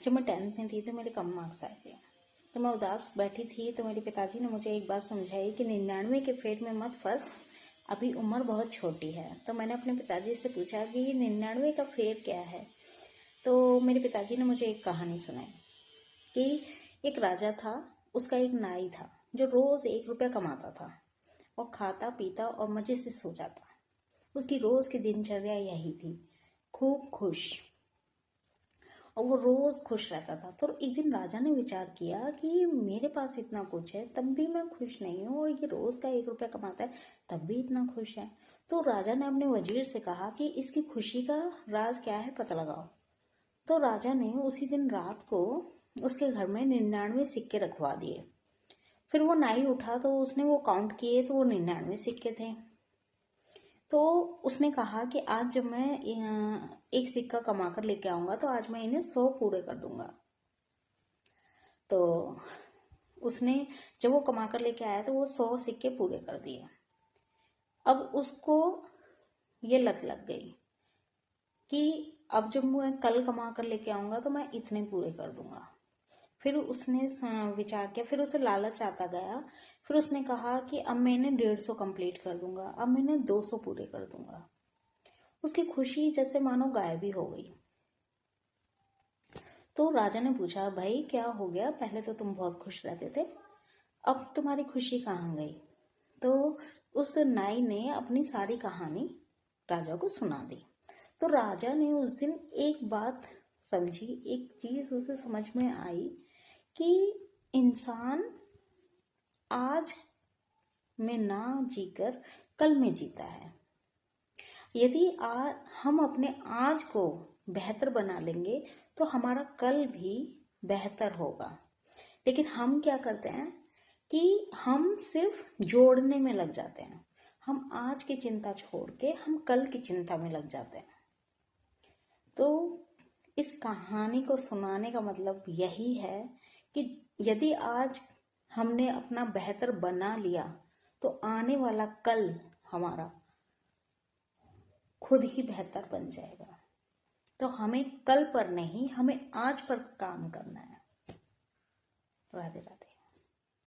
जब मैं 10th में थी तो मेरे कम मार्क्स आए थे, तो मैं उदास बैठी थी, तो मेरे पिताजी ने मुझे एक बात समझाई कि 99 के फेर में मत फंस, अभी उम्र बहुत छोटी है। तो मैंने अपने पिताजी से पूछा कि ये 99 का फेर क्या है। तो मेरे पिताजी ने मुझे एक कहानी सुनाई कि एक राजा था, उसका एक नाई था जो रोज़ 1 रुपया कमाता था और खाता पीता और मज़े से सो जाता। उसकी रोज़ की दिनचर्या यही थी, खूब खुश, और वो रोज़ खुश रहता था। तो एक दिन राजा ने विचार किया कि मेरे पास इतना कुछ है तब भी मैं खुश नहीं हूँ, और ये रोज़ का 1 रुपया कमाता है तब भी इतना खुश है। तो राजा ने अपने वजीर से कहा कि इसकी खुशी का राज क्या है, पता लगाओ। तो राजा ने उसी दिन रात को उसके घर में 99 सिक्के रखवा दिए। फिर वो नाई उठा तो उसने वो काउंट किए, तो वो 99 सिक्के थे। तो उसने कहा कि आज जब मैं एक सिक्का कमा कर लेके आऊँगा तो आज मैं इन्हें 100 पूरे कर दूंगा। तो उसने जब वो कमा कर लेके आया तो वो 100 सिक्के पूरे कर दिए। अब उसको ये लत लग गई कि अब जब मैं कल कमा कर लेके आऊँगा तो मैं इतने पूरे कर दूंगा। फिर उसने विचार किया, फिर उसे लालच आता गया। फिर उसने कहा कि अब मैं इन्हें 150 कंप्लीट कर दूंगा, अब मैं इन्हें 200 पूरे कर दूंगा। उसकी खुशी जैसे मानो गायब ही हो गई। तो राजा ने पूछा, भाई क्या हो गया, पहले तो तुम बहुत खुश रहते थे, अब तुम्हारी खुशी कहाँ गई। तो उस नाई ने अपनी सारी कहानी राजा को सुना दी। तो राजा ने उस दिन एक बात समझी, एक चीज उसे समझ में आई कि इंसान आज में ना जीकर कल में जीता है। यदि हम अपने आज को बेहतर बना लेंगे तो हमारा कल भी बेहतर होगा। लेकिन हम क्या करते हैं कि हम सिर्फ जोड़ने में लग जाते हैं। हम आज की चिंता छोड़ के हम कल की चिंता में लग जाते हैं। तो इस कहानी को सुनाने का मतलब यही है कि यदि आज हमने अपना बेहतर बना लिया तो आने वाला कल हमारा खुद ही बेहतर बन जाएगा। तो हमें कल पर नहीं, हमें आज पर काम करना है। राधे राधे।